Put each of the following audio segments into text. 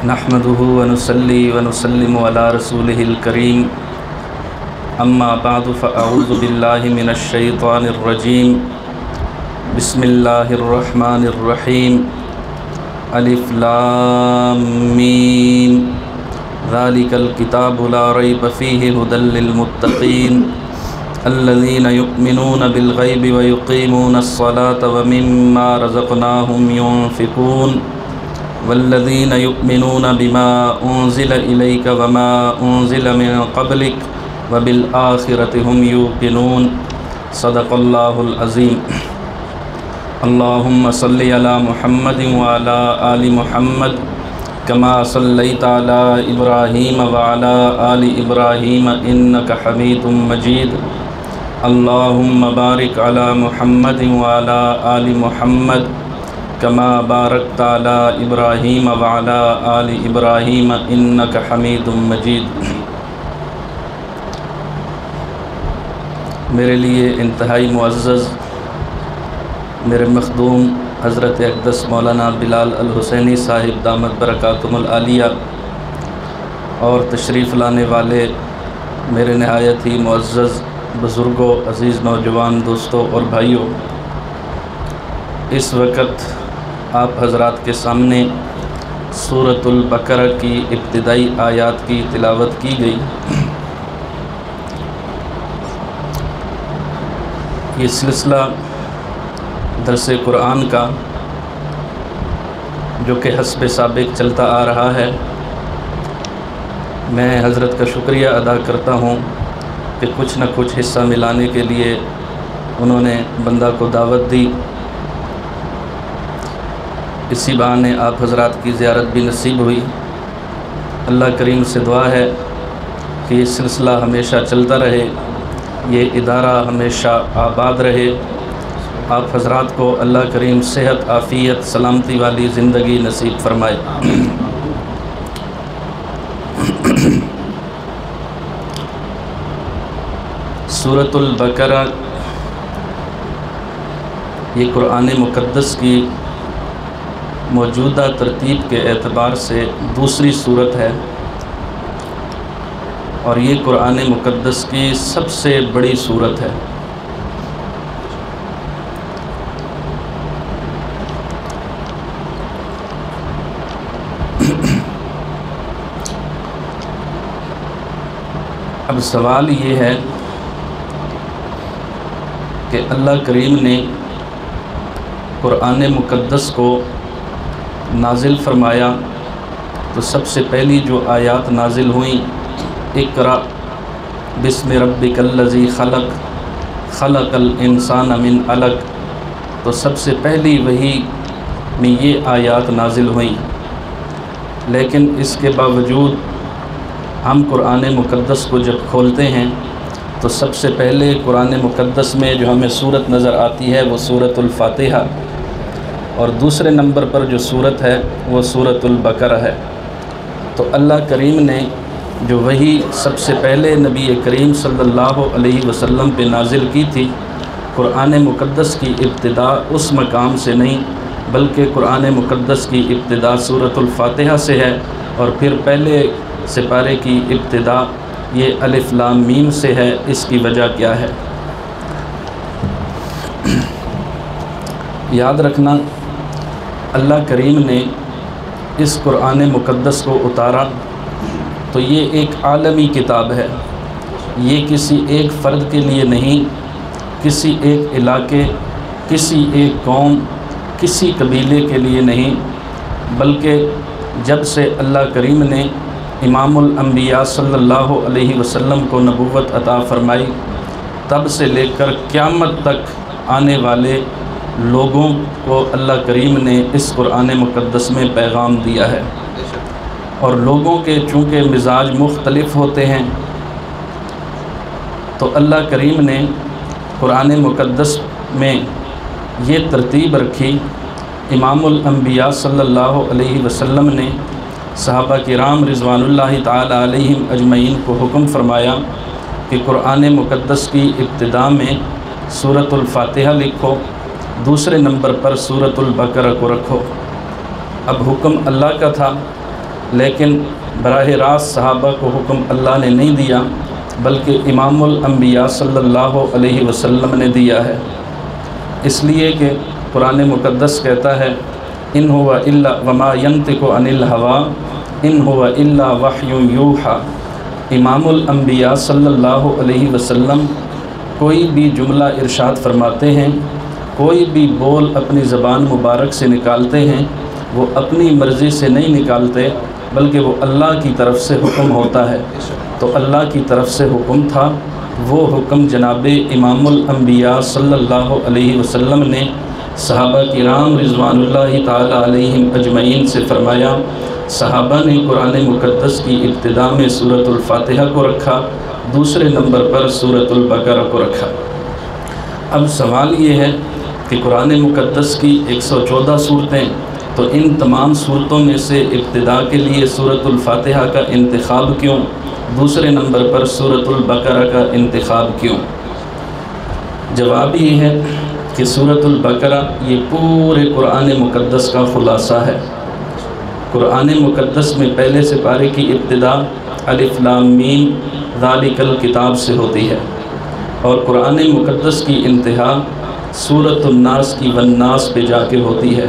نحمده ونصلي ونسلم على رسوله الكريم اما بعد فاعوذ بالله من الشيطان الرجيم بسم الله الرحمن الرحيم الف لام میم ذلك الكتاب لا ريب فيه هدى للمتقين الذين يؤمنون بالغيب ويقيمون الصلاة ومما رزقناهم ينفقون والذين يؤمنون بما أنزل إليك وما أنزل من قبلك وبالآخرة هم يوقنون صدق الله العظيم اللهم صل على محمد وعلى آل محمد كما صليت على إبراهيم وعلى آل إبراهيم إنك حميد مجيد اللهم بارك على محمد وعلى آل محمد كما باركت على إبراهيم وعلى آل إبراهيم إنك حميد مجيد۔ میرے لیے انتہائی معزز میرے مخدوم حضرت اقدس مولانا بلال الحسینی صاحب دامت برکاتہم العالیہ اور تشریف لانے والے میرے نہایت ہی معزز بزرگوں، عزیز نوجوان دوستوں اور بھائیوں، اس وقت آپ حضرات کے سامنے سورۃ البقرہ کی ابتدائی آیات کی تلاوت کی گئی۔ یہ سلسلہ درس قرآن کا جو کہ حسب سابق چلتا آ رہا ہے، میں حضرت کا شکریہ ادا کرتا ہوں کہ کچھ نہ کچھ حصہ ملانے کے لیے انہوں نے بندہ کو دعوت دی۔ اسی بہانے آپ حضرات کی زیارت بھی نصیب ہوئی۔ اللہ کریم سے دعا ہے کہ یہ سلسلہ ہمیشہ چلتا رہے، یہ ادارہ ہمیشہ آباد رہے، آپ حضرات کو اللہ کریم صحت، عافیت، سلامتی والی زندگی نصیب فرمائے۔ سورۃ البقرہ یہ قرآن مقدس کی موجودہ ترتیب کے اعتبار سے دوسری سورت ہے، اور یہ قرآن مقدس کی سب سے بڑی سورت ہے۔ اب سوال یہ ہے کہ اللہ کریم نے قرآن مقدس کو نازل فرمایا تو سب سے پہلی جو آیات نازل ہوئیں، اقرأ بسم ربک الذی خلق خلق الانسان من علق، تو سب سے پہلی وحی میں یہ آیات نازل ہوئیں۔ لیکن اس کے باوجود ہم قرآن مقدس کو جب کھولتے ہیں تو سب سے پہلے قرآن مقدس میں جو ہمیں سورت نظر آتی ہے وہ سورۃ الفاتحہ، اور دوسرے نمبر پر جو سورت ہے وہ سورۃ البقرہ ہے۔ تو اللہ کریم نے جو وحی سب سے پہلے نبی کریم صلی اللہ علیہ وسلم پہ نازل کی تھی، قرآن مقدس کی ابتدا اس مقام سے نہیں بلکہ قرآن مقدس کی ابتدا سورۃ الفاتحہ سے ہے، اور پھر پہلے سپارے کی ابتدا یہ الف لام میم سے ہے۔ اس کی وجہ کیا ہے؟ یاد رکھنا، اللہ کریم نے اس قرآن مقدس کو اتارا تو یہ ایک عالمی کتاب ہے، یہ کسی ایک فرد کے لیے نہیں، کسی ایک علاقے، کسی ایک قوم، کسی قبیلے کے لیے نہیں، بلکہ جب سے اللہ کریم نے امام الانبیاء صلی اللہ علیہ وسلم کو نبوت عطا فرمائی، تب سے لے کر قیامت تک آنے والے لوگوں کو اللہ کریم نے اس قرآن مقدس میں پیغام دیا ہے۔ اور لوگوں کے چونکہ مزاج مختلف ہوتے ہیں تو اللہ کریم نے قرآن مقدس میں یہ ترتیب رکھی۔ امام الانبیاء صلی اللہ علیہ وسلم نے صحابہ کرام رضوان اللہ تعالی علیہم اجمعین کو حکم فرمایا کہ قرآن مقدس کی ابتدا میں سورۃ الفاتحہ لکھو، دوسرے نمبر پر سورۃ البقرہ کو رکھو۔ اب حکم اللہ کا تھا، لیکن براہ راست صحابہ کو حکم اللہ نے نہیں دیا، بلکہ امام الانبیاء صلی اللہ علیہ وسلم نے دیا ہے، اس لیے کہ قرآن مقدس کہتا ہے ان هو الا وما ينطق عن الهوى ان هو الا وحی یوحی۔ امام الانبیاء صلی اللہ علیہ وسلم کوئی بھی جملہ ارشاد فرماتے ہیں، کوئی بھی بول اپنی زبان مبارک سے نکالتے ہیں، وہ اپنی مرضی سے نہیں نکالتے، بلکہ وہ اللہ کی طرف سے حکم ہوتا ہے۔ تو اللہ کی طرف سے حکم تھا، وہ حکم جناب امام الانبیاء صلی اللہ علیہ وسلم نے صحابہ کرام رضوان اللہ تعالی علیہم اجمعین سے فرمایا۔ صحابہ نے قرآن مقدس کی ابتدا میں سورۃ الفاتحہ کو رکھا، دوسرے نمبر پر سورۃ البقرہ کو رکھا۔ اب سوال یہ ہے کہ قرآن مقدس کی 114 صورتیں، تو ان تمام صورتوں میں سے ابتدا کے لیے سورۃ الفاتحہ کا انتخاب کیوں، دوسرے نمبر پر سورۃ البقرہ کا انتخاب کیوں؟ جواب یہ ہے کہ سورۃ البقرہ یہ پورے قرآن مقدس کا خلاصہ ہے۔ قرآن مقدس میں پہلے سپارے کی ابتدا الف لام میم ذالک الکتاب سے ہوتی ہے، اور قرآن مقدس کی انتہا سورۃ الناس کی والناس پہ جا کے ہوتی ہے۔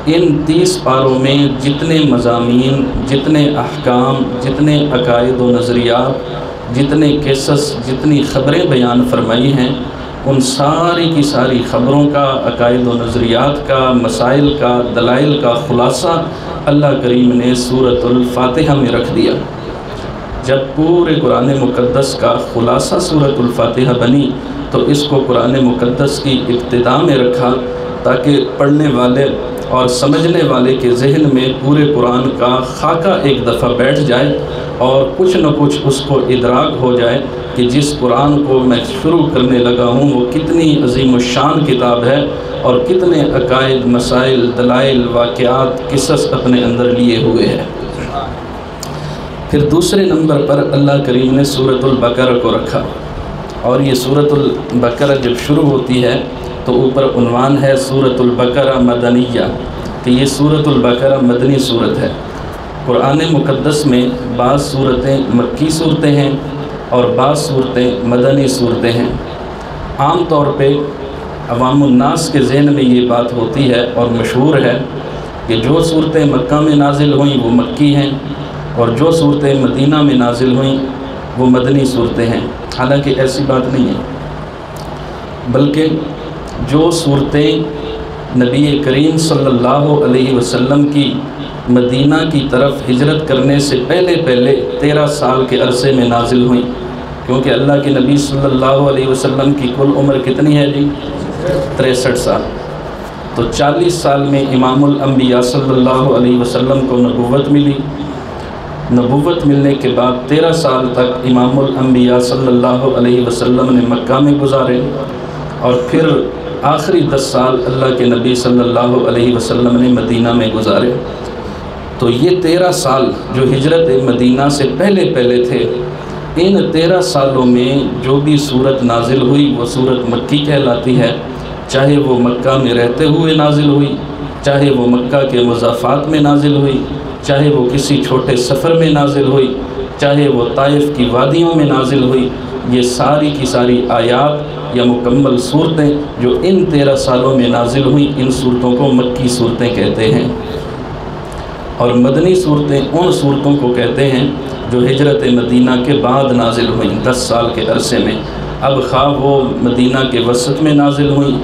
ان 30 پاروں میں جتنے مضامین، جتنے احکام، جتنے عقائد و نظریات، جتنے قصص، جتنی خبریں بیان فرمائی ہیں، ان ساری کی ساری خبروں کا، عقائد و نظریات کا، مسائل کا، دلائل کا خلاصہ اللہ کریم نے سورۃ الفاتحہ میں رکھ دیا۔ جب پورے قرآن مقدس کا خلاصہ سورۃ الفاتحہ بنی تو اس کو قرآن مقدس کی ابتدا میں رکھا، تاکہ پڑھنے والے اور سمجھنے والے کے ذہن میں پورے قرآن کا خاکہ ایک دفعہ بیٹھ جائے، اور کچھ نہ کچھ اس کو ادراک ہو جائے کہ جس قرآن کو میں شروع کرنے لگا ہوں وہ کتنی عظیم الشان کتاب ہے، اور کتنے عقائد، مسائل، دلائل، واقعات، قصص اپنے اندر لیے ہوئے ہیں۔ پھر دوسرے نمبر پر اللہ کریم نے سورۃ البقرہ کو رکھا، اور یہ سورۃ البقرہ جب شروع ہوتی ہے تو اوپر عنوان ہے سورۃ البقرہ مدنیہ، کہ یہ سورۃ البقرہ مدنی صورت ہے۔ قرآن مقدس میں بعض صورتیں مکی صورتیں ہیں اور بعض صورتیں مدنی صورتیں ہیں۔ عام طور پہ عوام الناس کے ذہن میں یہ بات ہوتی ہے اور مشہور ہے کہ جو صورتیں مکہ میں نازل ہوئیں وہ مکی ہیں، اور جو صورتیں مدینہ میں نازل ہوئیں وہ مدنی صورتیں ہیں۔ حالانکہ ایسی بات نہیں ہے، بلکہ جو صورتیں نبی کریم صلی اللہ علیہ وسلم کی مدینہ کی طرف ہجرت کرنے سے پہلے 13 سال کے عرصے میں نازل ہوئیں، کیونکہ اللہ کے نبی صلی اللہ علیہ وسلم کی کل عمر کتنی ہے جی؟ 63 سال۔ تو 40 سال میں امام الانبیاء صلی اللہ علیہ وسلم کو نبوت ملی۔ نبوت ملنے کے بعد 13 سال تک امام الانبیاء صلی اللہ علیہ وسلم نے مکہ میں گزارے، اور پھر آخری 10 سال اللہ کے نبی صلی اللہ علیہ وسلم نے مدینہ میں گزارے۔ تو یہ 13 سال جو ہجرت مدینہ سے پہلے تھے، ان 13 سالوں میں جو بھی صورت نازل ہوئی وہ صورت مکی کہلاتی ہے، چاہے وہ مکہ میں رہتے ہوئے نازل ہوئی، چاہے وہ مکہ کے مضافات میں نازل ہوئی، چاہے وہ کسی چھوٹے سفر میں نازل ہوئی، چاہے وہ طائف کی وادیوں میں نازل ہوئی، یہ ساری کی ساری آیات یا مکمل صورتیں جو ان 13 سالوں میں نازل ہوئیں، ان صورتوں کو مکی صورتیں کہتے ہیں۔ اور مدنی صورتیں ان صورتوں کو کہتے ہیں جو ہجرت مدینہ کے بعد نازل ہوئیں 10 سال کے عرصے میں۔ اب خواہ وہ مدینہ کے وسط میں نازل ہوئیں،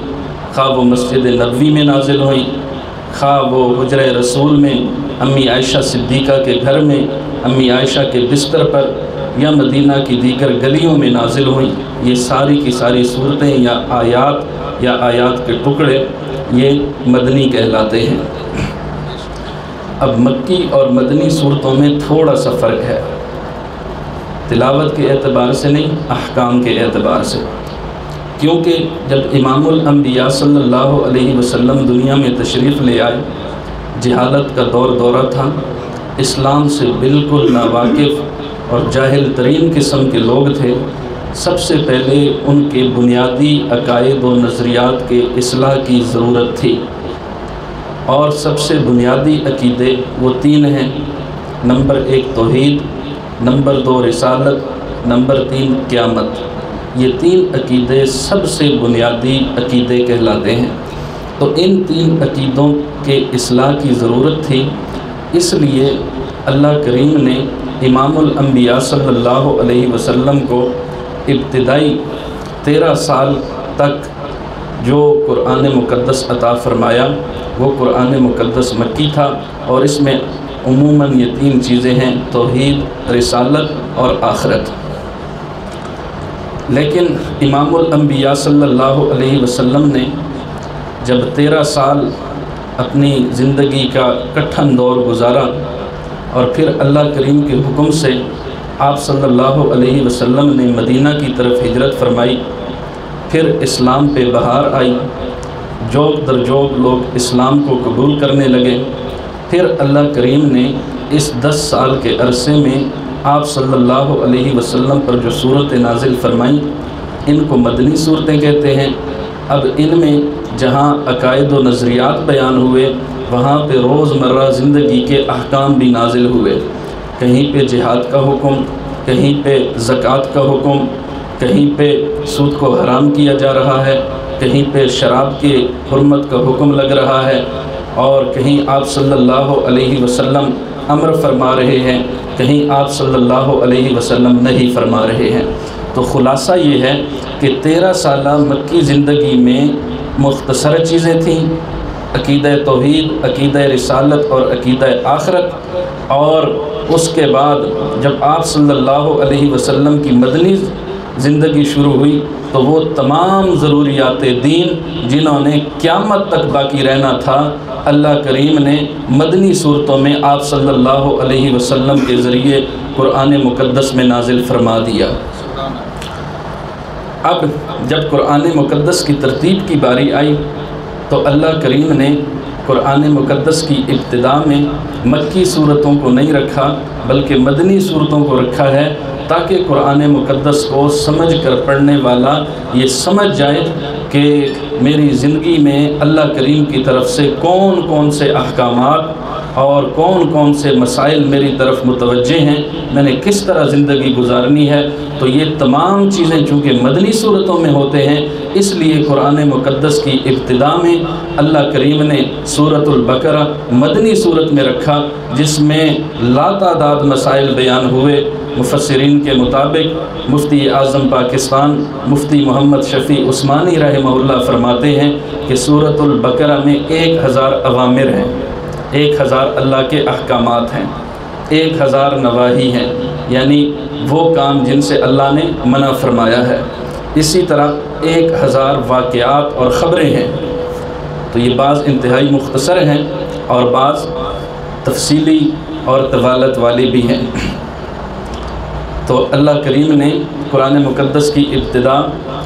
خواہ وہ مسجد نبوی میں نازل ہوئیں، خواہ وہ حجرہ رسول میں امی عائشہ صدیقہ کے گھر میں امی عائشہ کے بستر پر، یا مدینہ کی دیگر گلیوں میں نازل ہوئیں، یہ ساری کی ساری صورتیں یا آیات کے ٹکڑے یہ مدنی کہلاتے ہیں۔ اب مکی اور مدنی صورتوں میں تھوڑا سا فرق ہے، تلاوت کے اعتبار سے نہیں، احکام کے اعتبار سے، کیونکہ جب امام الانبیاء صلی اللہ علیہ وسلم دنیا میں تشریف لے آئے، جہالت کا دورہ تھا، اسلام سے بالکل ناواقف اور جاہل ترین قسم کے لوگ تھے۔ سب سے پہلے ان کے بنیادی عقائد و نظریات کے اصلاح کی ضرورت تھی، اور سب سے بنیادی عقیدے وہ 3 ہیں نمبر 1 توحید، نمبر 2 رسالت، نمبر 3 قیامت۔ یہ 3 عقیدے سب سے بنیادی عقیدے کہلاتے ہیں۔ تو ان 3 عقیدوں کے اصلاح کی ضرورت تھی، اس لیے اللہ کریم نے امام الانبیاء صلی اللہ علیہ وسلم کو ابتدائی 13 سال تک جو قرآن مقدس عطا فرمایا وہ قرآن مقدس مکی تھا، اور اس میں عموماً یہ 3 چیزیں ہیں: توحید، رسالت اور آخرت۔ لیکن امام الانبیاء صلی اللہ علیہ وسلم نے جب 13 سال اپنی زندگی کا کٹھن دور گزارا اور پھر اللہ کریم کے حکم سے آپ صلی اللہ علیہ وسلم نے مدینہ کی طرف ہجرت فرمائی، پھر اسلام پہ بہار آئی، جوگ در جوگ لوگ اسلام کو قبول کرنے لگے۔ پھر اللہ کریم نے اس 10 سال کے عرصے میں آپ صلی اللہ علیہ وسلم پر جو صورتیں نازل فرمائیں ان کو مدنی صورتیں کہتے ہیں۔ اب ان میں جہاں عقائد و نظریات بیان ہوئے وہاں پہ روزمرہ زندگی کے احکام بھی نازل ہوئے۔ کہیں پہ جہاد کا حکم، کہیں پہ زکوٰۃ کا حکم، کہیں پہ سود کو حرام کیا جا رہا ہے، کہیں پہ شراب کی حرمت کا حکم لگ رہا ہے، اور کہیں آپ صلی اللہ علیہ وسلم امر فرما رہے ہیں، کہیں آپ صلی اللہ علیہ وسلم نہیں فرما رہے ہیں۔ تو خلاصہ یہ ہے کہ 13 سالہ مکی زندگی میں مختصر چیزیں تھیں: عقیدہ توحید، عقیدہ رسالت اور عقیدہ آخرت، اور اس کے بعد جب آپ صلی اللہ علیہ وسلم کی مدنی زندگی شروع ہوئی تو وہ تمام ضروریات دین جنہوں نے قیامت تک باقی رہنا تھا اللہ کریم نے مدنی صورتوں میں آپ صلی اللہ علیہ وسلم کے ذریعے قرآن مقدس میں نازل فرما دیا۔ اب جب قرآن مقدس کی ترتیب کی باری آئی تو اللہ کریم نے قرآن مقدس کی ابتدا میں مکی صورتوں کو نہیں رکھا بلکہ مدنی صورتوں کو رکھا ہے، تاکہ قرآن مقدس کو سمجھ کر پڑھنے والا یہ سمجھ جائے کہ میری زندگی میں اللہ کریم کی طرف سے کون کون سے احکامات اور کون کون سے مسائل میری طرف متوجہ ہیں، میں نے کس طرح زندگی گزارنی ہے۔ تو یہ تمام چیزیں چونکہ مدنی صورتوں میں ہوتے ہیں، اس لیے قرآن مقدس کی ابتدا میں اللہ کریم نے سورۃ البقرہ مدنی صورت میں رکھا، جس میں لاتعداد مسائل بیان ہوئے۔ مفسرین کے مطابق مفتی اعظم پاکستان مفتی محمد شفیع عثمانی رحمہ اللہ فرماتے ہیں کہ سورۃ البقرہ میں 1000 اوامر ہیں، 1000 اللہ کے احکامات ہیں، 1000 نواہی ہیں، یعنی وہ کام جن سے اللہ نے منع فرمایا ہے۔ اسی طرح 1000 واقعات اور خبریں ہیں۔ تو یہ بعض انتہائی مختصر ہیں اور بعض تفصیلی اور طوالت والی بھی ہیں۔ تو اللہ کریم نے قرآن مقدس کی ابتدا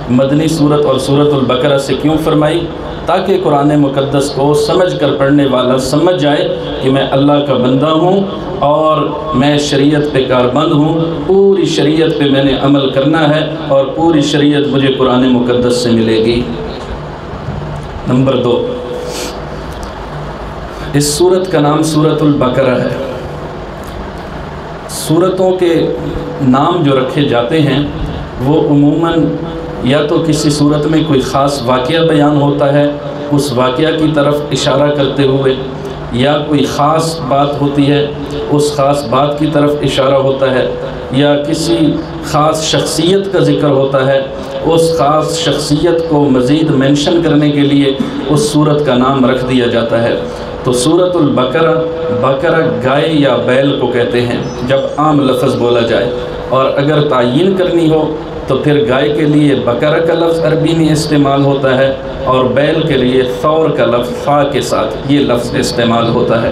مدنی صورت اور سورۃ البقرہ سے کیوں فرمائی؟ تاکہ قرآن مقدس کو سمجھ کر پڑھنے والا سمجھ جائے کہ میں اللہ کا بندہ ہوں اور میں شریعت پہ کاربند ہوں، پوری شریعت پہ میں نے عمل کرنا ہے اور پوری شریعت مجھے قرآن مقدس سے ملے گی۔ نمبر 2، اس سورت کا نام سورۃ البقرہ ہے۔ سورتوں کے نام جو رکھے جاتے ہیں وہ عموماً یا تو کسی صورت میں کوئی خاص واقعہ بیان ہوتا ہے، اس واقعہ کی طرف اشارہ کرتے ہوئے، یا کوئی خاص بات ہوتی ہے اس خاص بات کی طرف اشارہ ہوتا ہے، یا کسی خاص شخصیت کا ذکر ہوتا ہے، اس خاص شخصیت کو مزید مینشن کرنے کے لیے اس سورت کا نام رکھ دیا جاتا ہے۔ تو سورۃ البقرہ، بقرہ گائے یا بیل کو کہتے ہیں جب عام لفظ بولا جائے، اور اگر تعیین کرنی ہو تو پھر گائے کے لیے بقرہ کا لفظ عربی میں استعمال ہوتا ہے اور بیل کے لیے ثور کا لفظ فا کے ساتھ یہ لفظ استعمال ہوتا ہے۔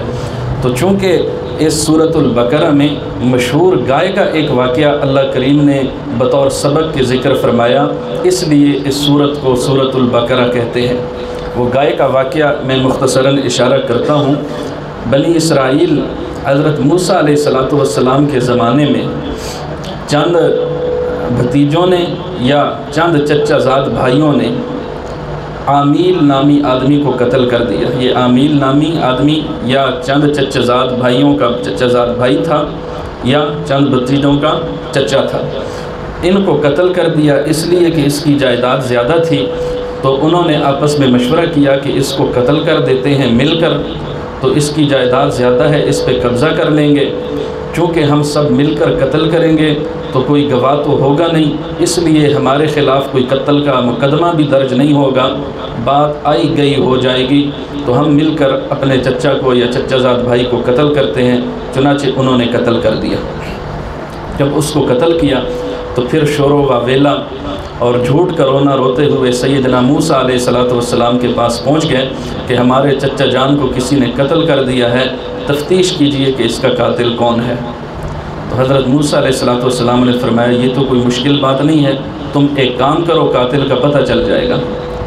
تو چونکہ اس سورۃ البقرہ میں مشہور گائے کا ایک واقعہ اللہ کریم نے بطور سبق کے ذکر فرمایا، اس لیے اس سورت کو سورۃ البقرہ کہتے ہیں۔ وہ گائے کا واقعہ میں مختصراً اشارہ کرتا ہوں۔ بنی اسرائیل حضرت موسیٰ علیہ السلام کے زمانے میں چند بھتیجوں نے یا چند چچا زاد بھائیوں نے عامیل نامی آدمی کو قتل کر دیا۔ یہ عامیل نامی آدمی یا چند چچزاد بھائیوں کا چچزاد بھائی تھا یا چند بھتیجوں کا چچا تھا۔ ان کو قتل کر دیا اس لیے کہ اس کی جائیداد زیادہ تھی، تو انہوں نے آپس میں مشورہ کیا کہ اس کو قتل کر دیتے ہیں مل کر، تو اس کی جائیداد زیادہ ہے، اس پہ قبضہ کر لیں گے۔ چونکہ ہم سب مل کر قتل کریں گے تو کوئی گواہ تو ہوگا نہیں، اس لیے ہمارے خلاف کوئی قتل کا مقدمہ بھی درج نہیں ہوگا، بات آئی گئی ہو جائے گی، تو ہم مل کر اپنے چچا کو یا چچازاد بھائی کو قتل کرتے ہیں۔ چنانچہ انہوں نے قتل کر دیا۔ جب اس کو قتل کیا تو پھر شور و واویلا اور جھوٹ کا رونا روتے ہوئے سیدنا موسیٰ علیہ السلام کے پاس پہنچ گئے کہ ہمارے چچا جان کو کسی نے قتل کر دیا ہے، تفتیش کیجئے کہ اس کا قاتل کون ہے۔ تو حضرت موسیٰ علیہ السلام نے فرمایا یہ تو کوئی مشکل بات نہیں ہے، تم ایک کام کرو، قاتل کا پتہ چل جائے گا۔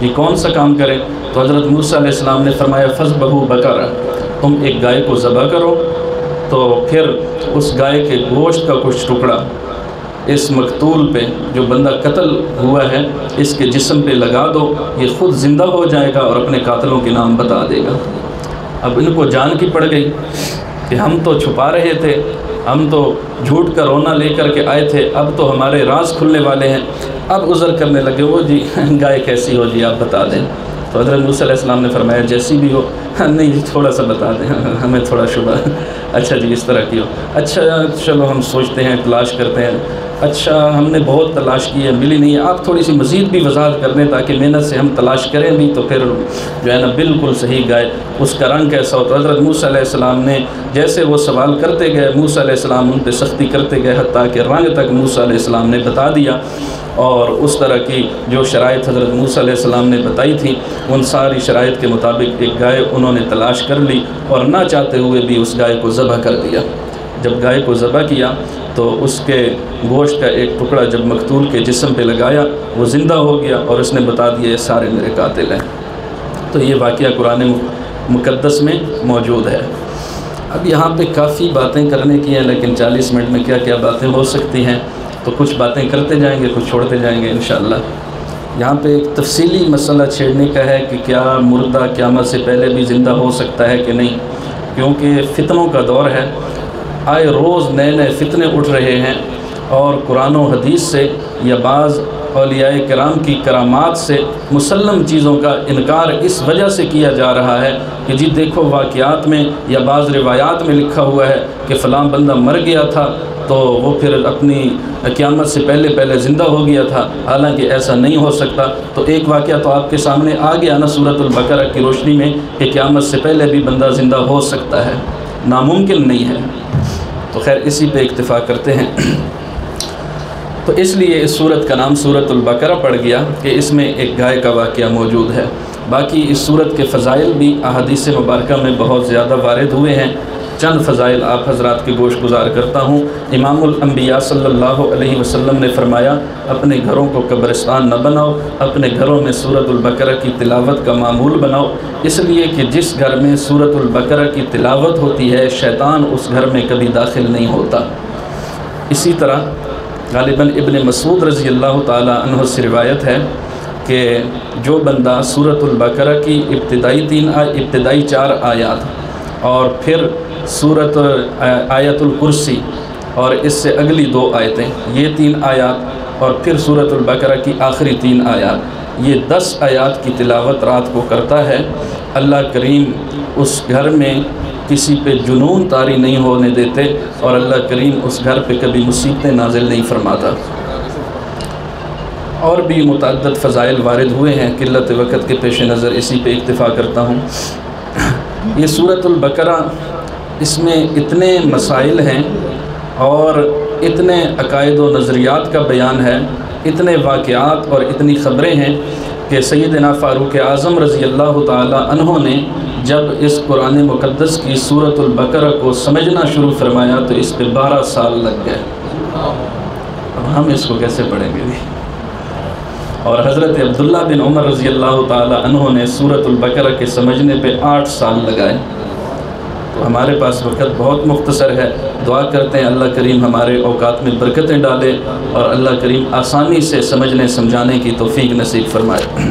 یہ کون سا کام کرے؟ تو حضرت موسیٰ علیہ السلام نے فرمایا فَذْبَحُوا بَقَرَةً، تم ایک گائے کو ذبح کرو، تو پھر اس گائے کے گوشت کا کچھ ٹکڑا اس مقتول پہ، جو بندہ قتل ہوا ہے، اس کے جسم پہ لگا دو، یہ خود زندہ ہو جائے گا اور اپنے قاتلوں کے نام بتا دے گا۔ اب ان کو جان کی پڑ گئی کہ ہم تو چھپا رہے تھے، ہم تو جھوٹ کا رونا لے کر کے آئے تھے، اب تو ہمارے راز کھلنے والے ہیں۔ اب عذر کرنے لگے، وہ جی گائے کیسی ہو جی آپ بتا دیں۔ تو حضرت موسیٰ علیہ السلام نے فرمایا جیسی بھی ہو، نہیں تھوڑا سا بتا دیں، ہمیں تھوڑا شبہ۔ اچھا جی اس طرح کی ہو، اچھا چلو ہم سوچتے ہیں، تلاش کرتے ہیں۔ اچھا ہم نے بہت تلاش کی ہے، ملی نہیں ہے، آپ تھوڑی سی مزید بھی وضاحت کر دیں تاکہ محنت سے ہم تلاش کریں بھی تو پھر جو ہے نا بالکل صحیح گائے، اس کا رنگ کیسا ہو۔ تو حضرت موسیٰ علیہ السلام نے جیسے وہ سوال کرتے گئے، موسیٰ علیہ السلام ان پہ سختی کرتے گئے، حتیٰ کہ رنگ تک موسیٰ علیہ السلام نے بتا دیا، اور اس طرح کی جو شرائط حضرت موسیٰ علیہ السلام نے بتائی تھی ان ساری شرائط کے مطابق ایک گائے انہوں نے تلاش کر لی، اور نہ چاہتے ہوئے بھی اس گائے کو ذبح کر دیا۔ جب گائے کو ذبح کیا تو اس کے گوشت کا ایک ٹکڑا جب مقتول کے جسم پہ لگایا، وہ زندہ ہو گیا اور اس نے بتا دیا یہ سارے میرے قاتل ہیں۔ تو یہ واقعہ قرآن مقدس میں موجود ہے۔ اب یہاں پہ کافی باتیں کرنے کی ہیں، لیکن 40 منٹ میں کیا کیا باتیں ہو سکتی ہیں، تو کچھ باتیں کرتے جائیں گے، کچھ چھوڑتے جائیں گے انشاءاللہ۔ یہاں پہ ایک تفصیلی مسئلہ چھیڑنے کا ہے کہ کیا مردہ قیامت سے پہلے بھی زندہ ہو سکتا ہے کہ نہیں، کیونکہ فتنوں کا دور ہے، آئے روز نئے نئے فتنے اٹھ رہے ہیں، اور قرآن و حدیث سے یا بعض اولیاء کرام کی کرامات سے مسلم چیزوں کا انکار اس وجہ سے کیا جا رہا ہے کہ جی دیکھو واقعات میں یا بعض روایات میں لکھا ہوا ہے کہ فلاں بندہ مر گیا تھا تو وہ پھر اپنی قیامت سے پہلے زندہ ہو گیا تھا، حالانکہ ایسا نہیں ہو سکتا۔ تو ایک واقعہ تو آپ کے سامنے آ گیا نا سورۃ البقرہ کی روشنی میں کہ قیامت سے پہلے بھی بندہ زندہ ہو سکتا ہے، ناممکن نہیں ہے۔ تو خیر اسی پہ اکتفا کرتے ہیں۔ تو اس لیے اس سورت کا نام سورۃ البقرہ پڑ گیا کہ اس میں ایک گائے کا واقعہ موجود ہے۔ باقی اس سورت کے فضائل بھی احادیث مبارکہ میں بہت زیادہ وارد ہوئے ہیں، چند فضائل آپ حضرات کے گوش گزار کرتا ہوں۔ امام الانبیاء صلی اللہ علیہ وسلم نے فرمایا اپنے گھروں کو قبرستان نہ بناؤ، اپنے گھروں میں سورۃ البقرہ کی تلاوت کا معمول بناؤ، اس لیے کہ جس گھر میں سورۃ البقرہ کی تلاوت ہوتی ہے شیطان اس گھر میں کبھی داخل نہیں ہوتا۔ اسی طرح غالباً ابن مسعود رضی اللہ تعالیٰ عنہ سے روایت ہے کہ جو بندہ سورۃ البقرہ کی ابتدائی 4 آیات اور پھر سورۃ آیت الکرسی اور اس سے اگلی 2 آیتیں، یہ 3 آیات اور پھر سورۃ البقرہ کی آخری 3 آیات، یہ 10 آیات کی تلاوت رات کو کرتا ہے، اللہ کریم اس گھر میں کسی پہ جنون طاری نہیں ہونے دیتے، اور اللہ کریم اس گھر پہ کبھی مصیبتیں نازل نہیں فرماتا۔ اور بھی متعدد فضائل وارد ہوئے ہیں، قلت وقت کے پیش نظر اسی پہ اکتفا کرتا ہوں۔ یہ سورۃ البقرہ، اس میں اتنے مسائل ہیں اور اتنے عقائد و نظریات کا بیان ہے، اتنے واقعات اور اتنی خبریں ہیں کہ سیدنا فاروق اعظم رضی اللہ تعالی عنہ نے جب اس قرآن مقدس کی سورۃ البقرہ کو سمجھنا شروع فرمایا تو اس پہ 12 سال لگ گئے۔ اب ہم اس کو کیسے پڑھیں گے؟ اور حضرت عبداللہ بن عمر رضی اللہ تعالی عنہ نے سورۃ البقرہ کے سمجھنے پہ 8 سال لگائے۔ تو ہمارے پاس وقت بہت مختصر ہے، دعا کرتے ہیں اللہ کریم ہمارے اوقات میں برکتیں ڈالے اور اللہ کریم آسانی سے سمجھنے سمجھانے کی توفیق نصیب فرمائے۔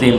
3।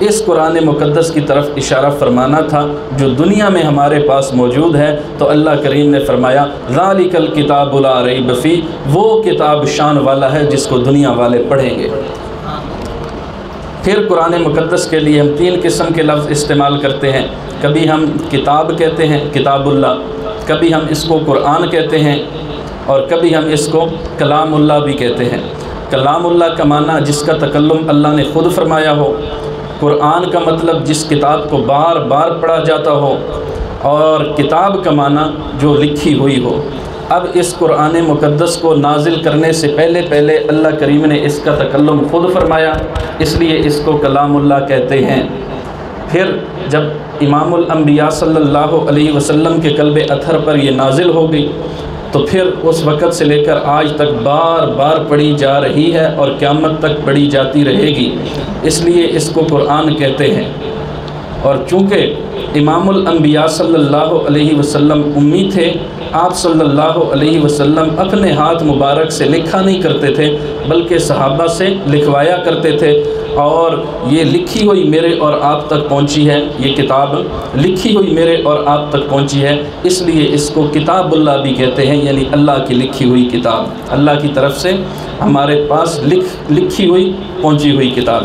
اس قرآن مقدس کی طرف اشارہ فرمانا تھا جو دنیا میں ہمارے پاس موجود ہے، تو اللہ کریم نے فرمایا ذالک الکتاب لا ریب فیہ، وہ کتاب شان والا ہے جس کو دنیا والے پڑھیں گے۔ پھر قرآن مقدس کے لیے ہم 3 قسم کے لفظ استعمال کرتے ہیں، کبھی ہم کتاب کہتے ہیں کتاب اللہ، کبھی ہم اس کو قرآن کہتے ہیں، اور کبھی ہم اس کو کلام اللہ بھی کہتے ہیں۔ کلام اللہ کا معنی جس کا تکلم اللہ نے خود فرمایا ہو، قرآن کا مطلب جس کتاب کو بار بار پڑھا جاتا ہو، اور کتاب کا معنی جو لکھی ہوئی ہو۔ اب اس قرآن مقدس کو نازل کرنے سے پہلے اللہ کریم نے اس کا تکلم خود فرمایا، اس لیے اس کو کلام اللہ کہتے ہیں۔ پھر جب امام الانبیاء صلی اللہ علیہ وسلم کے قلب اطہر پر یہ نازل ہو گئی، تو پھر اس وقت سے لے کر آج تک بار بار پڑھی جا رہی ہے اور قیامت تک پڑھی جاتی رہے گی، اس لیے اس کو قرآن کہتے ہیں۔ اور چونکہ امام الانبیاء صلی اللہ علیہ وسلم امی تھے، آپ صلی اللہ علیہ وسلم اپنے ہاتھ مبارک سے لکھا نہیں کرتے تھے بلکہ صحابہ سے لکھوایا کرتے تھے، اور یہ لکھی ہوئی میرے اور آپ تک پہنچی ہے، یہ کتاب لکھی ہوئی میرے اور آپ تک پہنچی ہے، اس لیے اس کو کتاب اللہ بھی کہتے ہیں، یعنی اللہ کی لکھی ہوئی کتاب، اللہ کی طرف سے ہمارے پاس لکھی ہوئی پہنچی ہوئی کتاب۔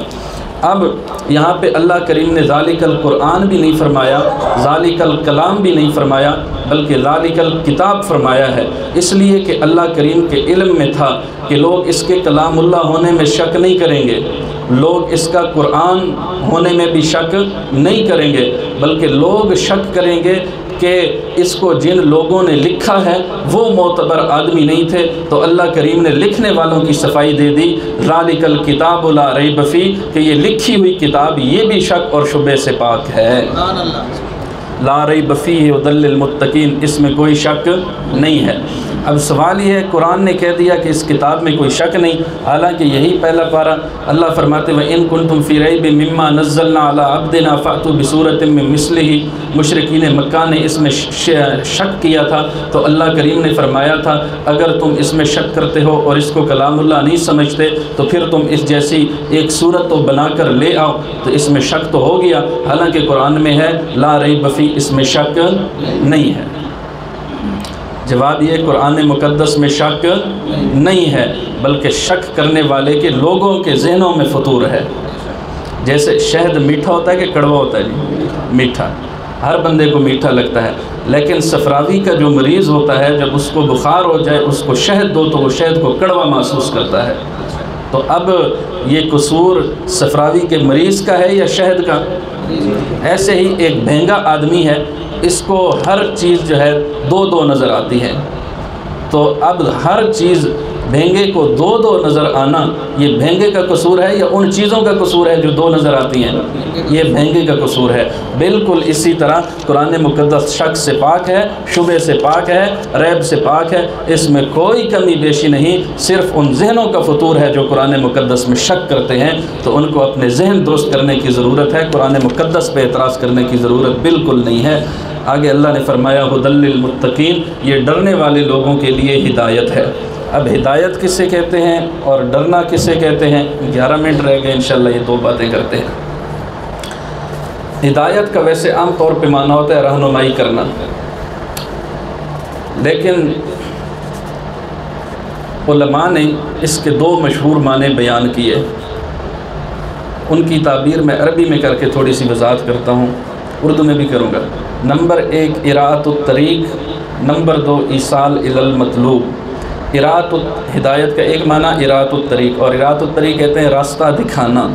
اب یہاں پہ اللہ کریم نے ذالک القرآن بھی نہیں فرمایا، ذالک الکلام بھی نہیں فرمایا، بلکہ ذالک الکتاب فرمایا ہے، اس لیے کہ اللہ کریم کے علم میں تھا کہ لوگ اس کے کلام اللہ ہونے میں شک نہیں کریں گے، لوگ اس کا قرآن ہونے میں بھی شک نہیں کریں گے، بلکہ لوگ شک کریں گے کہ اس کو جن لوگوں نے لکھا ہے وہ معتبر آدمی نہیں تھے، تو اللہ کریم نے لکھنے والوں کی صفائی دے دی، ذالک الکتاب لا ریب فیہ، کہ یہ لکھی ہوئی کتاب یہ بھی شک اور شبہ سے پاک ہے۔ لا ریب فیہ ھدی للمتقین، اس میں کوئی شک نہیں ہے۔ اب سوال یہ ہے، قرآن نے کہہ دیا کہ اس کتاب میں کوئی شک نہیں، حالانکہ یہی پہلا پارہ اللہ فرماتے وَإِن كُنتُمْ فِي رَيْبٍ مِّمَّا نَزَّلْنَا عَلَىٰ عَبْدِنَا فَأْتُوا بِسُورَةٍ مِّن مِّثْلِهِ۔ مشرکین مکہ نے اس میں شک کیا تھا، تو اللہ کریم نے فرمایا تھا اگر تم اس میں شک کرتے ہو اور اس کو کلام اللہ نہیں سمجھتے تو پھر تم اس جیسی ایک صورت تو بنا کر لے آؤ، تو اس میں شک تو ہو گیا، حالانکہ قرآن میں ہے لا ریب فیہ، اس میں شک نہیں ہے۔ جواب یہ قرآن مقدس میں شک نہیں ہے، بلکہ شک کرنے والے کے لوگوں کے ذہنوں میں فطور ہے۔ جیسے شہد میٹھا ہوتا ہے کہ کڑوا ہوتا ہے؟ جی میٹھا، ہر بندے کو میٹھا لگتا ہے، لیکن صفراوی کا جو مریض ہوتا ہے جب اس کو بخار ہو جائے اس کو شہد دو تو وہ شہد کو کڑوا محسوس کرتا ہے۔ تو اب یہ قصور صفراوی کے مریض کا ہے یا شہد کا؟ ایسے ہی ایک بھینگا آدمی ہے، اس کو ہر چیز جو ہے دو نظر آتی ہے، تو اب ہر چیز بھینگے کو دو نظر آنا یہ بھینگے کا قصور ہے یا ان چیزوں کا قصور ہے جو دو نظر آتی ہیں؟ یہ بھینگے کا قصور ہے۔ بالکل اسی طرح قرآن مقدس شک سے پاک ہے، شبہ سے پاک ہے، ریب سے پاک ہے، اس میں کوئی کمی بیشی نہیں، صرف ان ذہنوں کا فطور ہے جو قرآن مقدس میں شک کرتے ہیں، تو ان کو اپنے ذہن درست کرنے کی ضرورت ہے، قرآن مقدس پہ اعتراض کرنے کی ضرورت بالکل نہیں ہے۔ آگے اللہ نے فرمایا ھدی للمتقین، یہ ڈرنے والے لوگوں کے لیے ہدایت ہے۔ اب ہدایت کسے کہتے ہیں اور ڈرنا کسے کہتے ہیں؟ 11 منٹ رہ گئے، انشاءاللہ یہ 2 باتیں کرتے ہیں۔ ہدایت کا ویسے عام طور پہ معنی ہوتا ہے رہنمائی کرنا، لیکن علماء نے اس کے 2 مشہور معنی بیان کیے، ان کی تعبیر میں عربی میں کر کے تھوڑی سی وضاحت کرتا ہوں، اردو میں بھی کروں گا۔ نمبر 1 اراۃ الطریق، نمبر 2 ایصال الی المطلوب۔ اراۃ ہدایت کا ایک معنی اراۃ الطریق، اور اراۃ الطریق کہتے ہیں راستہ دکھانا،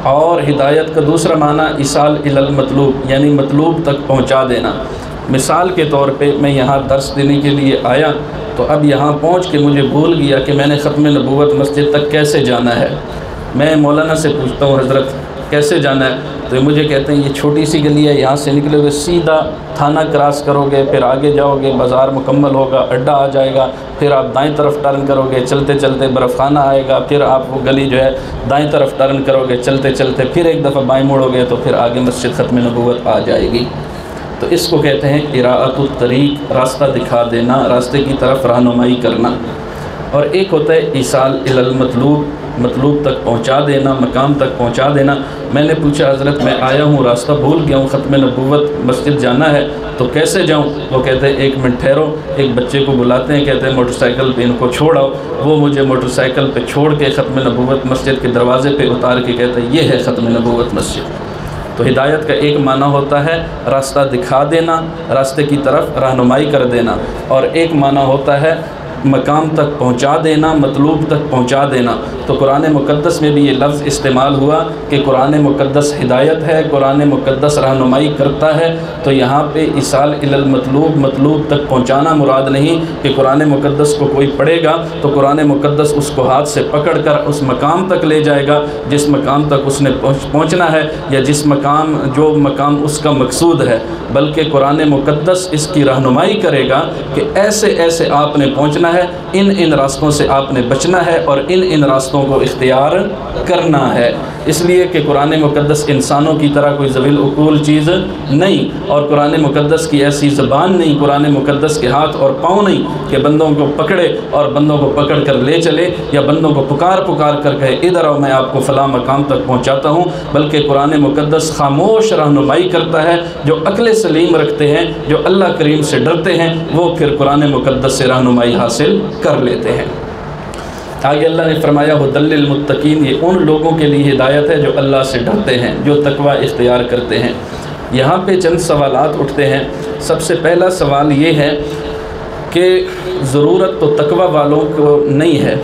اور ہدایت کا دوسرا معنی ایصال الی المطلوب، یعنی مطلوب تک پہنچا دینا۔ مثال کے طور پہ میں یہاں درس دینے کے لیے آیا، تو اب یہاں پہنچ کے مجھے بھول گیا کہ میں نے ختم نبوت مسجد تک کیسے جانا ہے۔ میں مولانا سے پوچھتا ہوں حضرت کیسے جانا ہے، تو مجھے کہتے ہیں یہ چھوٹی سی گلی ہے، یہاں سے نکلے ہوئے سیدھا تھانہ کراس کرو گے، پھر آگے جاؤ گے، بازار مکمل ہوگا، اڈا آ جائے گا، پھر آپ دائیں طرف ٹرن کرو گے، چلتے چلتے برف خانہ آئے گا، پھر آپ وہ گلی جو ہے دائیں طرف ٹرن کرو گے، چلتے چلتے پھر ایک دفعہ بائیں موڑو گے تو پھر آگے مسجد ختم نبوت آ جائے گی۔ تو اس کو کہتے ہیں اراۃ الطریق، راستہ دکھا دینا، راستے کی طرف رہنمائی کرنا۔ اور ایک ہوتا ہے ایصال الی المطلوب، مطلوب تک پہنچا دینا، مقام تک پہنچا دینا۔ میں نے پوچھا حضرت میں آیا ہوں، راستہ بھول گیا ہوں، ختم نبوت مسجد جانا ہے تو کیسے جاؤں؟ وہ کہتے ہیں 1 منٹ ٹھہرو، ایک بچے کو بلاتے ہیں، کہتے ہیں موٹر سائیکل پہ ان کو چھوڑ آؤ۔ وہ مجھے موٹر سائیکل پہ چھوڑ کے ختم نبوت مسجد کے دروازے پہ اتار کے کہتے ہیں یہ ہے ختم نبوت مسجد۔ تو ہدایت کا ایک معنی ہوتا ہے راستہ دکھا دینا، راستے کی طرف رہنمائی کر دینا، اور ایک معنی ہوتا ہے مقام تک پہنچا دینا، مطلوب تک پہنچا دینا۔ تو قرآن مقدس میں بھی یہ لفظ استعمال ہوا کہ قرآن مقدس ہدایت ہے، قرآن مقدس رہنمائی کرتا ہے۔ تو یہاں پہ ایصال الی المطلوب، مطلوب تک پہنچانا مراد نہیں کہ قرآن مقدس کو کوئی پڑھے گا تو قرآن مقدس اس کو ہاتھ سے پکڑ کر اس مقام تک لے جائے گا جس مقام تک اس نے پہنچنا ہے، یا جس مقام جو مقام اس کا مقصود ہے، بلکہ قرآن مقدس اس کی رہنمائی کرے گا کہ ایسے ایسے آپ نے پہنچنا ہے، ان راستوں سے آپ نے بچنا ہے اور ان راستوں کو اختیار کرنا ہے۔ اس لیے کہ قرآن مقدس انسانوں کی طرح کوئی ذوی العقول چیز نہیں، اور قرآن مقدس کی ایسی زبان نہیں، قرآن مقدس کے ہاتھ اور پاؤں نہیں کہ بندوں کو پکڑے اور بندوں کو پکڑ کر لے چلے، یا بندوں کو پکار کر کہے ادھر آؤ میں آپ کو فلاں مقام تک پہنچاتا ہوں، بلکہ قرآن مقدس خاموش رہنمائی کرتا ہے۔ جو عقل سلیم رکھتے ہیں، جو اللہ کریم سے ڈرتے ہیں، وہ پھر قرآن مقدس سے رہنمائی حاصل کر لیتے ہیں۔ آگے اللہ نے فرمایا ھدی للمتقین، یہ ان لوگوں کے لیے ہدایت ہے جو اللہ سے ڈرتے ہیں، جو تقوی اختیار کرتے ہیں۔ یہاں پہ چند سوالات اٹھتے ہیں۔ سب سے پہلا سوال یہ ہے کہ ضرورت تو تقوی والوں کو نہیں ہے،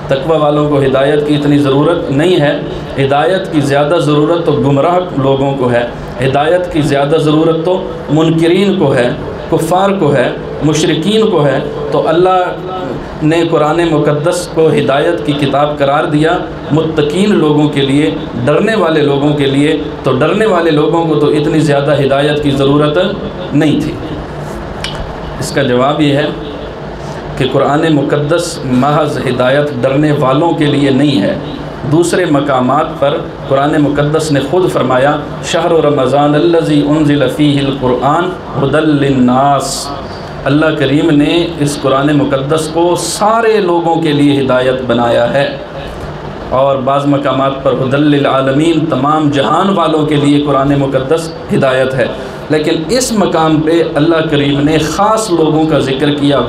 تقوی والوں کو ہدایت کی اتنی ضرورت نہیں ہے، ہدایت کی زیادہ ضرورت تو گمراہ لوگوں کو ہے، ہدایت کی زیادہ ضرورت تو منکرین کو ہے، کفار کو ہے، مشرکین کو ہے۔ تو اللہ نے قرآن مقدس کو ہدایت کی کتاب قرار دیا متقین لوگوں کے لیے، ڈرنے والے لوگوں کے لیے، تو ڈرنے والے لوگوں کو تو اتنی زیادہ ہدایت کی ضرورت نہیں تھی۔ اس کا جواب یہ ہے کہ قرآن مقدس محض ہدایت ڈرنے والوں کے لیے نہیں ہے۔ دوسرے مقامات پر قرآن مقدس نے خود فرمایا شہر رمضان الذی انزل فیہ القرآن ھدی للناس، اللہ کریم نے اس قرآن مقدس کو سارے لوگوں کے لیے ہدایت بنایا ہے، اور بعض مقامات پر ھدی للعالمین، تمام جہان والوں کے لیے قرآن مقدس ہدایت ہے۔ لیکن اس مقام پہ اللہ کریم نے خاص لوگوں کا ذکر کیا۔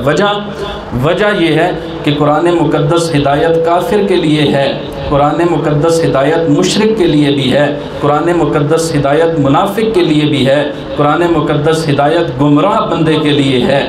وجہ یہ ہے کہ قرآن مقدس ہدایت کافر کے لیے ہے، قرآن مقدس ہدایت مشرک کے لیے بھی ہے، قرآن مقدس ہدایت منافق کے لیے بھی ہے، قرآن مقدس ہدایت گمراہ بندے کے لیے ہے۔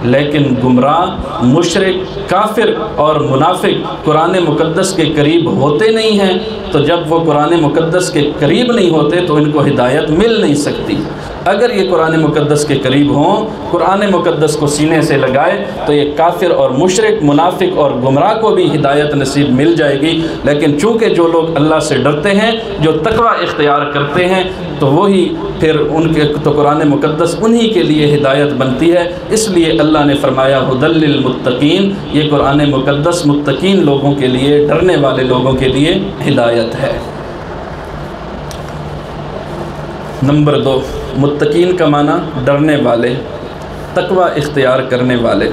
لیکن گمراہ، مشرک، کافر اور منافق قرآن مقدس کے قریب ہوتے نہیں ہیں، تو جب وہ قرآن مقدس کے قریب نہیں ہوتے تو ان کو ہدایت مل نہیں سکتی۔ اگر یہ قرآن مقدس کے قریب ہوں، قرآن مقدس کو سینے سے لگائے، تو یہ کافر اور مشرک، منافق اور گمراہ کو بھی ہدایت نصیب مل جائے گی۔ لیکن چونکہ جو لوگ اللہ سے ڈرتے ہیں، جو تقوی اختیار کرتے ہیں، تو وہی پھر ان کے تو قرآن مقدس انہی کے لیے ہدایت بنتی ہے۔ اس لیے اللہ نے فرمایا ھدی للمتقین، یہ قرآن مقدس متقین لوگوں کے لیے، ڈرنے والے لوگوں کے لیے ہدایت ہے۔ نمبر 2، متقین کا معنی ڈرنے والے، تقوی اختیار کرنے والے۔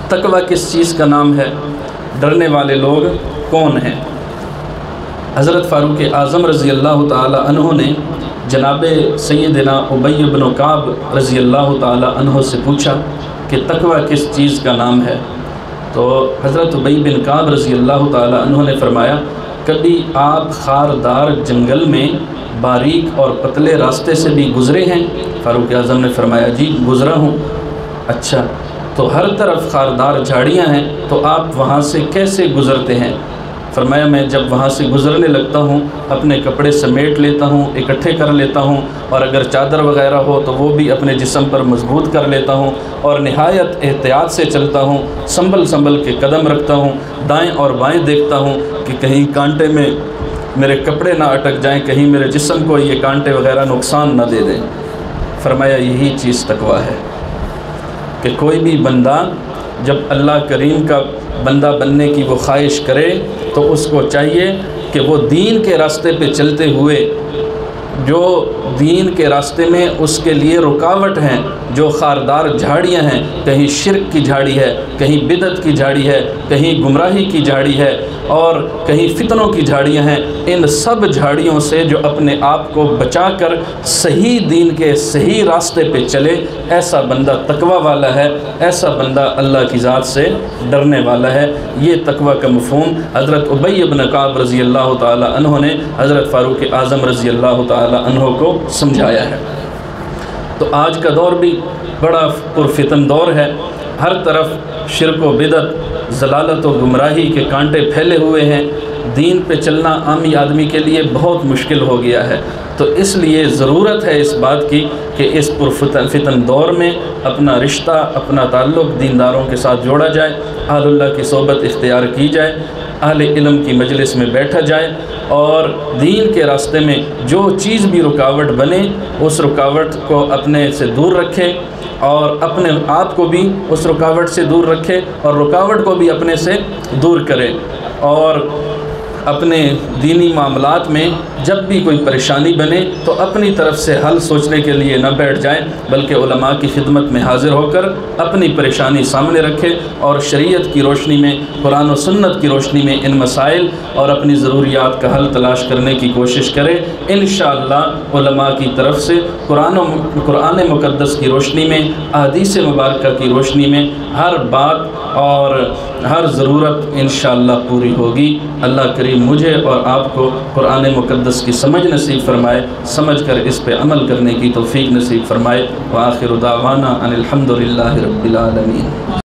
تقوی کس چیز کا نام ہے؟ ڈرنے والے لوگ کون ہیں؟ حضرت فاروق اعظم رضی اللہ تعالی عنہ نے جناب سیدنا ابی بن کعب رضی اللہ تعالی عنہ سے پوچھا کہ تقوی کس چیز کا نام ہے؟ تو حضرت ابی بن کعب رضی اللہ تعالی عنہ نے فرمایا کبھی آپ خاردار جنگل میں باریک اور پتلے راستے سے بھی گزرے ہیں؟ فاروق اعظم نے فرمایا جی گزرا ہوں۔ اچھا، تو ہر طرف خاردار جھاڑیاں ہیں، تو آپ وہاں سے کیسے گزرتے ہیں؟ فرمایا میں جب وہاں سے گزرنے لگتا ہوں اپنے کپڑے سمیٹ لیتا ہوں، اکٹھے کر لیتا ہوں، اور اگر چادر وغیرہ ہو تو وہ بھی اپنے جسم پر مضبوط کر لیتا ہوں، اور نہایت احتیاط سے چلتا ہوں، سنبھل کے قدم رکھتا ہوں، دائیں اور بائیں دیکھتا ہوں کہ کہیں کانٹے میں میرے کپڑے نہ اٹک جائیں، کہیں میرے جسم کو یہ کانٹے وغیرہ نقصان نہ دے دیں۔ فرمایا یہی چیز تقویٰ ہے کہ کوئی بھی بندہ جب اللہ کریم کا بندہ بننے کی وہ خواہش کرے تو اس کو چاہیے کہ وہ دین کے راستے پہ چلتے ہوئے جو دین کے راستے میں اس کے لیے رکاوٹ ہیں، جو خاردار جھاڑیاں ہیں، کہیں شرک کی جھاڑی ہے، کہیں بدعت کی جھاڑی ہے، کہیں گمراہی کی جھاڑی ہے اور کہیں فتنوں کی جھاڑیاں ہیں، ان سب جھاڑیوں سے جو اپنے آپ کو بچا کر صحیح دین کے صحیح راستے پہ چلے، ایسا بندہ تقوی والا ہے، ایسا بندہ اللہ کی ذات سے ڈرنے والا ہے۔ یہ تقوی کا مفہوم حضرت ابی بن کعب رضی اللہ تعالی عنہ نے حضرت فاروق اعظم رضی اللہ تعالی عنہ کو سمجھایا ہے۔ تو آج کا دور بھی بڑا پرفتن دور ہے، ہر طرف شرک و بدعت، ضلالت و گمراہی کے کانٹے پھیلے ہوئے ہیں، دین پہ چلنا عامی آدمی کے لیے بہت مشکل ہو گیا ہے۔ تو اس لیے ضرورت ہے اس بات کی کہ اس پرفتن دور میں اپنا رشتہ، اپنا تعلق دینداروں کے ساتھ جوڑا جائے، اہل اللہ کی صحبت اختیار کی جائے، اہل علم کی مجلس میں بیٹھا جائے اور دین کے راستے میں جو چیز بھی رکاوٹ بنے اس رکاوٹ کو اپنے سے دور رکھے اور اپنے آپ کو بھی اس رکاوٹ سے دور رکھے اور رکاوٹ کو بھی اپنے سے دور کرے، اور اپنے دینی معاملات میں جب بھی کوئی پریشانی بنے تو اپنی طرف سے حل سوچنے کے لیے نہ بیٹھ جائیں، بلکہ علماء کی خدمت میں حاضر ہو کر اپنی پریشانی سامنے رکھے اور شریعت کی روشنی میں، قرآن و سنت کی روشنی میں ان مسائل اور اپنی ضروریات کا حل تلاش کرنے کی کوشش کرے۔ انشاءاللہ علماء کی طرف سے قرآن مقدس کی روشنی میں، احادیث مبارکہ کی روشنی میں ہر بات اور ہر ضرورت انشاءاللہ پوری ہوگی۔ اللہ کریم مجھے اور آپ کو قرآن مقدس کی سمجھ نصیب فرمائے، سمجھ کر اس پہ عمل کرنے کی توفیق نصیب فرمائے۔ وآخر دعوانا ان الحمد للہ رب العالمین۔